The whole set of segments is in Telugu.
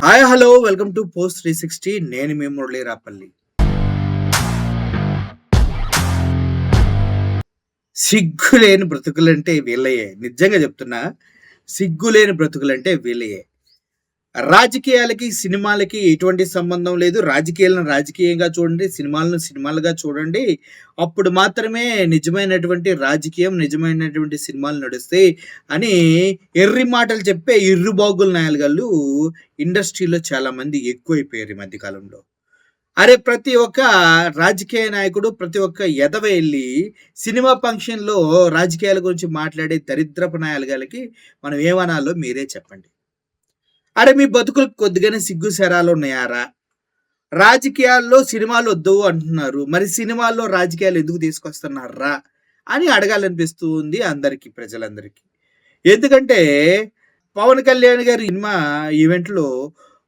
Hi hello welcome to post 360. నేను మీ మురళీ రాపల్లి. సిగ్గులేని బ్రతుకులంటే వీళ్ళయే. నిజంగా చెప్తున్నా. సిగ్గులేని బ్రతుకులంటే వీళ్ళయే. రాజకీయాలకి, సినిమాలకి ఎటువంటి సంబంధం లేదు. రాజకీయాలను రాజకీయంగా చూడండి. సినిమాలను సినిమాలుగా చూడండి. అప్పుడు మాత్రమే నిజమైనటువంటి రాజకీయం, నిజమైనటువంటి సినిమాలు నడుస్తాయి అని ఎర్రి మాటలు చెప్పే ఇర్రిబాగుల నాయలుగాళ్ళు ఇండస్ట్రీలో చాలామంది ఎక్కువైపోయారు ఈ మధ్య కాలంలో. అరే! ప్రతి ఒక్క రాజకీయ నాయకుడు, ప్రతి ఒక్క ఎదవ ఎళ్లి సినిమా ఫంక్షన్‌లో రాజకీయాల గురించి మాట్లాడే దరిద్రపు నాయాలుగాళ్ళకి మనం ఏమనాలో మీరే చెప్పండి. అరే! మీ బతుకులకు కొద్దిగానే సిగ్గు శరాలున్నాయారా? రాజకీయాల్లో సినిమాలొద్దు అంటున్నారు. మరి సినిమాల్లో రాజకీయాలు ఎందుకు తీసుకొస్తున్నార్రా? అని అడగాలనిపిస్తూ ఉంది అందరికి, ప్రజలందరికీ. ఎందుకంటే, పవన్ కళ్యాణ్ గారి సినిమా ఈవెంట్‌లో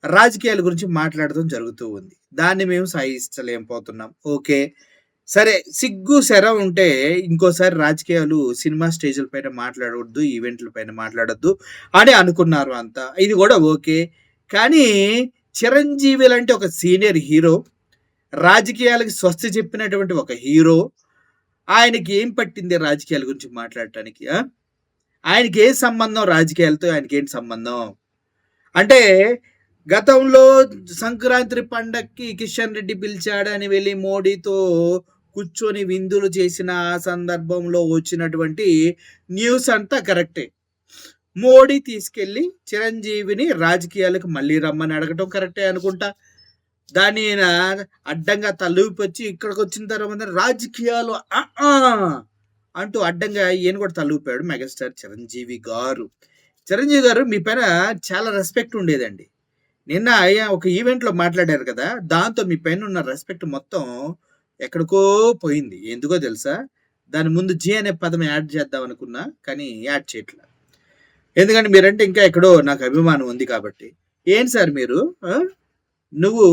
రాజకీయాల గురించి మాట్లాడడం జరుగుతూ ఉంది. దాన్ని మేము సహించలేకపోతున్నాం. ఓకే. సరే సిగ్గు, శరం ఉంటే ఇంకోసారి రాజకీయాలు సినిమా స్టేజ్‌ల పైన మాట్లాడొద్దు, ఈవెంట్‌ల పైన మాట్లాడొద్దు అని అనుకున్నారు అంతా. ఇది గూడా ఓకే. కానీ చిరంజీవి లాంటి ఒక సీనియర్ హీరో, రాజకీయాలకి స్వస్తి చెప్పినటువంటి ఒక హీరో, ఆయనకి ఏం పట్టింది రాజకీయాల గురించి మాట్లాడటానికి? ఆయనకేం సంబంధం రాజకీయాలతో? ఆయనకేంటి సంబంధం? అంటే గతంలో సంక్రాంతి పండక్కి కిషన్ రెడ్డి పిలిచాడని వెళ్ళి మోడీతో కూర్చొని విందులు చేసిన ఆ సందర్భంలో వచ్చినటువంటి న్యూస్ అంతా కరెక్టే. మోడీ తీసుకెళ్ళి చిరంజీవిని రాజకీయాలకు మళ్ళీ రమ్మని అడగటం కరెక్టే అనుకుంటా. దాన్ని ఈయన అడ్డంగా తలూపొచ్చి ఇక్కడికొచ్చిన తర్వాత రాజకీయాలు అంటూ అడ్డంగా ఈయన కూడా తలూపాడు మెగాస్టార్ చిరంజీవి గారు. చిరంజీవి గారు మీ పైన చాలా రెస్పెక్ట్ ఉండేదండి. నిన్న ఒక ఈవెంట్‌లో మాట్లాడారు కదా! దాంతో మీ పైనున్న రెస్పెక్ట్ మొత్తం ఎక్కడికో పోయింది. ఎందుకో తెలుసా? దాని ముందు 'జీ' అనే పదం యాడ్ చేద్దాం అనుకున్నా. కానీ యాడ్ చేయట్లా. ఎందుకంటే మీరంటే ఇంకా ఎక్కడో నాకు అభిమానం ఉంది కాబట్టి. ఏంటి సార్ మీరు? నువ్వు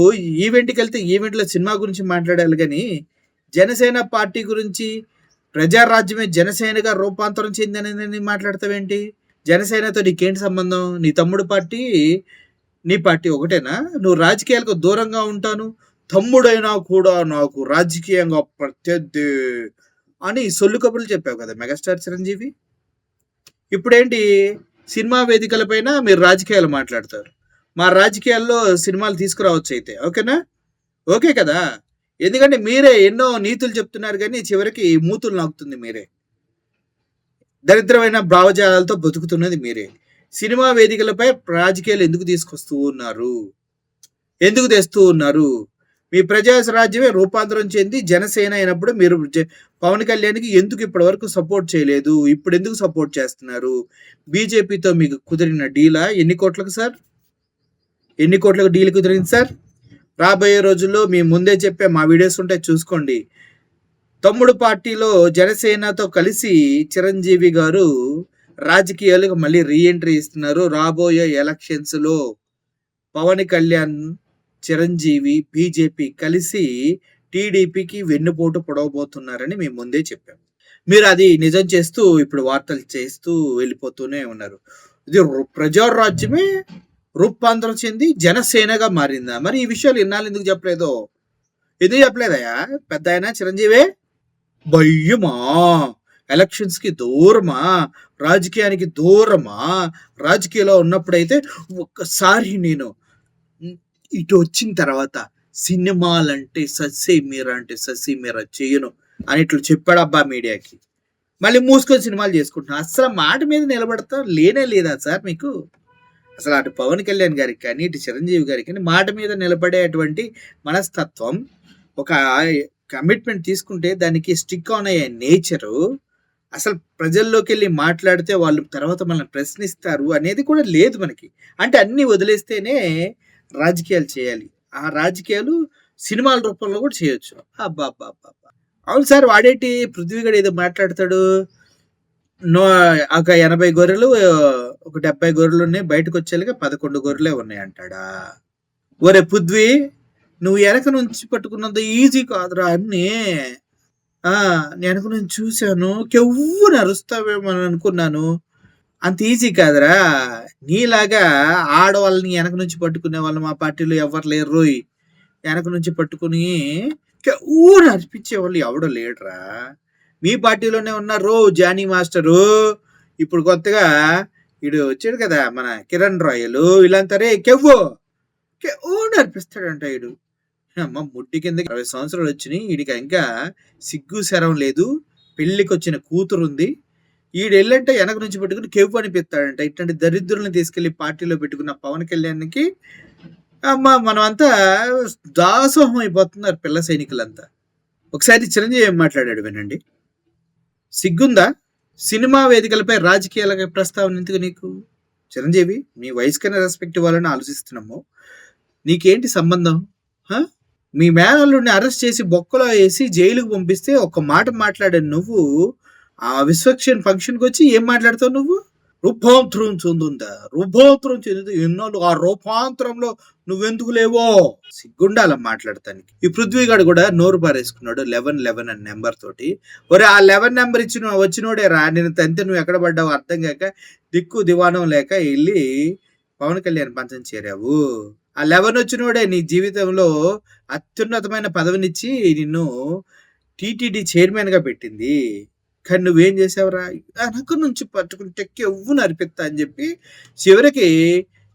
ఈవెంట్‌కెళ్తే ఈవెంట్‌లో సినిమా గురించి మాట్లాడాలి గానీ, జనసేన పార్టీ గురించి, ప్రజారాజ్యమే జనసేనగా రూపాంతరం చెందినదని మాట్లాడతావేంటి? జనసేనతో నీకేంటి సంబంధం? నీ తమ్ముడు పార్టీ, నీ పార్టీ ఒకటేనా? నువ్వు రాజకీయాలకు దూరంగా ఉంటాను, తమ్ముడైనా కూడా నాకు రాజకీయంగా ప్రత్యర్థి అని సొల్లు కబుర్లు చెప్పావు కదా మెగాస్టార్ చిరంజీవి. ఇప్పుడేంటి సినిమా వేదికల పైన మీరు రాజకీయాలు మాట్లాడతారు. మా రాజకీయాల్లో సినిమాలు తీసుకురావచ్చు అయితే. ఓకేనా? ఓకే కదా! ఎందుకంటే మీరే ఎన్నో నీతులు చెప్తున్నారు గానీ చివరికి మూతులు నాకుతుంది మీరే. దరిద్రమైన భావజాలాలతో బతుకుతున్నది మీరే. సినిమా వేదికలపై రాజకీయాలు ఎందుకు తీసుకొస్తూ ఉన్నారు? ఎందుకు తెస్తూ ఉన్నారు? మీ ప్రజారాజ్యమే రూపాంతరం చెంది జనసేన అయినప్పుడు మీరు పవన్ కళ్యాణ్‌కి ఎందుకు ఇప్పటివరకు సపోర్ట్ చేయలేదు? ఇప్పుడెందుకు సపోర్ట్ చేస్తున్నారు? బీజేపీతో మీకు కుదిరిన డీలా ఎన్ని కోట్లకు సార్? ఎన్ని కోట్లకు డీల్ కుదిరింది సార్? రాబోయే రోజుల్లో మీ ముందే చెప్పే మా వీడియోస్ ఉంటాయి చూసుకోండి. తమ్ముడు పార్టీలో జనసేనతో కలిసి చిరంజీవి గారు రాజకీయాలకు మళ్ళీ రీ ఎంట్రీ ఇస్తున్నారు. రాబోయే ఎలక్షన్స్‌లో పవన్ కళ్యాణ్, చిరంజీవి, బీజేపీ కలిసి టీడీపీకి వెన్నుపోటు పొడవబోతున్నారని మేము ముందే చెప్పాం. మీరు అది నిజం చేస్తూ ఇప్పుడు వార్తలు చేస్తూ వెళ్ళిపోతూనే ఉన్నారు. ఇది ప్రజారాజ్యమే రూపాంతరం చెంది జనసేనగా మారిందా? మరి ఈ విషయాలు ఇన్నాళ్ళు ఎందుకు చెప్పలేదో? ఎందుకు చెప్పలేదయ్యా పెద్దాయన చిరంజీవే? భయ్యమా! ఎలక్షన్స్‌కి దూరమా? రాజకీయానికి దూరమా? రాజకీయాల్లో ఉన్నప్పుడైతే ఒక్కసారి నేను ఇటు వచ్చిన తర్వాత సినిమాలంటే ససేమిరా అంటే ససేమిరా చెయ్యను అని ఇట్లా చెప్పాడబ్బా మీడియాకి. మళ్ళీ మూసుకొని సినిమాలు చేసుకుంటున్నా. అస్సలు మాట మీద నిలబడతా లేనే లేదా సార్ మీకు? అసలు అటు పవన్ కళ్యాణ్ గారికి కానీ, ఇటు చిరంజీవి గారికి కానీ మాట మీద నిలబడేటువంటి మనస్తత్వం, ఒక కమిట్మెంట్ తీసుకుంటే దానికి స్టిక్ ఆన్ అయ్యే నేచరు, అసలు ప్రజల్లోకెళ్ళి మాట్లాడితే వాళ్ళు తర్వాత మనల్ని ప్రశ్నిస్తారు అనేది కూడా లేదు మనకి. అంటే అన్నీ వదిలేస్తేనే రాజకీయాలు చేయాలి. ఆ రాజకీయాలు సినిమాల రూపంలో కూడా చేయొచ్చు. అబ్బబ్బబ్బబ్బా! అవును సార్ వాడేంటి పృథ్వీగాడు ఏదో మాట్లాడతాడు. నో ఒక 80 గొర్రెలు, ఒక 70 గొర్రెలున్నాయి. బయటకొచ్చేలాగా 11 గొర్రెలే ఉన్నాయంటాడా? ఒరేయ్ పృథ్వీ! నువ్వు ఎనక నుంచి పట్టుకున్నంత ఈజీ కాదురా అన్నీ. నేను ఎనక నుంచి చూసాను. కెవ్వున అరుస్తావేమో అని అనుకున్నాను. అంత ఈజీ కాదురా! నీలాగా ఆడవాళ్ళని ఎనక నుంచి పట్టుకునే వాళ్ళు మా పార్టీలో ఎవ్వరు లేరోయ్! ఎనక నుంచి పట్టుకొని కెవ్వున అరిపించేవాళ్ళు ఎవడు లేడురా! మీ పార్టీలోనే ఉన్నారు జానీ మాస్టరు. ఇప్పుడు కొత్తగా ఈడు వచ్చాడు కదా! మన కిరణ్ రాయలు వీళ్ళంతా "రేయ్ కెవ్వు, కెవ్వున అరిపిస్తాడంట ఈడు." అమ్మ ముడ్డి కిందకి 20 సంవత్సరాలొచ్చినియి. ఈడికి ఇంకా సిగ్గు, శరం లేదు. పెళ్ళికొచ్చిన కూతురుంది. ఈడెళ్ళంటే ఎనక నుంచి పట్టుకొని కెవ్వు అనిపిత్తాడంట. ఇట్లాంటి దరిద్రుల్ని తీసుకెళ్ళి పార్టీలో పెట్టుకున్న పవన్ కళ్యాణ్‌కి మనమంతా దాసోహం అయిపోతున్నారు పిల్ల సైనికులంతా. ఒకసారి చిరంజీవి ఏం మాట్లాడాడు వినండి. సిగ్గుందా? సినిమా వేదికలపై రాజకీయాల ప్రస్తావన ఎందుకు నీకు? చిరంజీవి నీ వయసుకైనా రెస్పెక్ట్ ఇవ్వాలని ఆలోచిస్తున్నాము. నీకేంటి సంబంధం? హ! మీ మేనల్లుడిని అరెస్ట్ చేసి బొక్కలో ఏసి జైలుకి పంపిస్తే ఒక్క మాట మాట్లాడని నువ్వు, ఆ విశ్వక్సేన్ ఫంక్షన్‌కొచ్చి ఏం మాట్లాడతావు నువ్వు? రూపాంతరం చెందుందా? రూపాంతరం చెందింది ఎన్నాళ్ళు ఆ రూపాంతరంలో నువ్వెందుకు లేవో? సిగ్గుండాల మాట్లాడతానికి. ఈ పృథ్వీగాడు కూడా నోరు పారేసుకున్నాడు 11 అని నెంబర్ తోటి. ఒరేయ్! ఆ 11 నెంబర్ వచ్చినోడేరా నిన్ను తంతే నువ్వు ఎక్కడ పడ్డావో అర్థం గాక దిక్కు దివాణం లేక ఎళ్లి పవన్ కళ్యాణ్ పంచం చేరావు. ఆ 11 వచ్చినోడే నీ జీవితంలో అత్యున్నతమైన పదవినిచ్చి నిన్ను టీటీడీ చైర్మన్‌గా పెట్టింది. కానీ నువ్వేం చేసావురా? ఎనక నుంచి పట్టుకుంటే కెవ్వున అరిపిత్తా అని చెప్పి చివరికి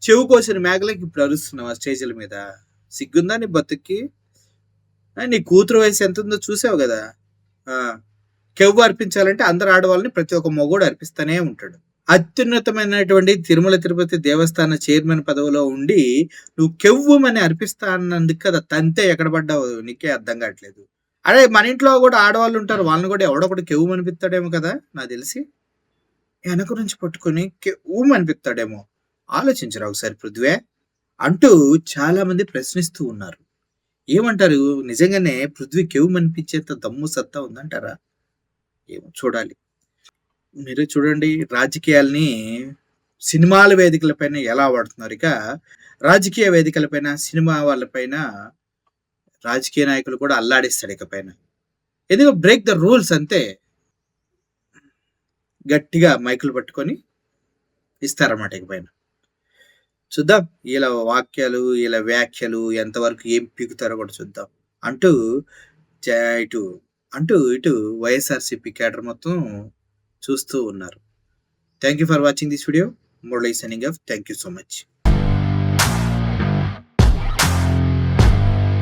చెవు కోసిన మేకలకి ఇప్పుడు అరుస్తున్నావు ఆ స్టేజ్‌ల మీద. సిగ్గుందా నీ బతుక్కి? నీ కూతురు వయసు ఎంతుందో చూసావు గదా! ఆ! కెవ్వు అర్పించాలంటే అందరు ఆడవాళ్ళని ప్రతి ఒక్క మొగోడు అర్పిస్తానే ఉంటాడు. అత్యున్నతమైనటువంటి తిరుమల తిరుపతి దేవస్థాన చైర్మన్ పదవిలో ఉండి నువ్వు కెవ్వుమని అర్పిస్తా అన్నందుకు కదా తంతే ఎక్కడ పడ్డావో నీకే అర్థం కావట్లేదు. అరే మన ఇంట్లో కూడా ఆడవాళ్ళు ఉంటారు. వాళ్ళని కూడా ఎవడొకడు కెవ్వుమనిపిత్తాడేమో కదా నాకు తెలిసి. వెనక నుంచి పట్టుకొని కెవ్వుమనిపిత్తాడేమో. ఆలోచించరా ఒకసారి పృథ్వే అంటూ చాలా మంది ప్రశ్నిస్తూ ఉన్నారు. ఏమంటారు? నిజంగానే పృథ్వీ కెవ్వుమనిపించేంత దమ్ము సత్తా ఉందంటారా? ఏమో చూడాలి. మీరే చూడండి రాజకీయాల్ని సినిమాల వేదికలపైన ఎలా వాడుతున్నారు. ఇక రాజకీయ వేదికలపైన, సినిమా వాళ్ళపైన రాజకీయ నాయకులు కూడా అల్లాడిస్తాడు ఇక పైన. ఎందుకు బ్రేక్ ద రూల్స్ అంతే. గట్టిగా మైకులు పట్టుకొని ఇస్తారన్నమాట ఇక పైన. చూద్దాం ఈళ్ళ వాక్యాలు, ఈళ్ళ వ్యాఖ్యలు ఎంతవరకు ఏం పీకుతారో కూడా చూద్దాం. అంటూ ఇటు ఇటు వైఎస్ఆర్‌సీపీ క్యాడర్ మొత్తం చూస్తూ ఉన్నారు. Thank you for watching this video. Murali signing off. Thank you so much.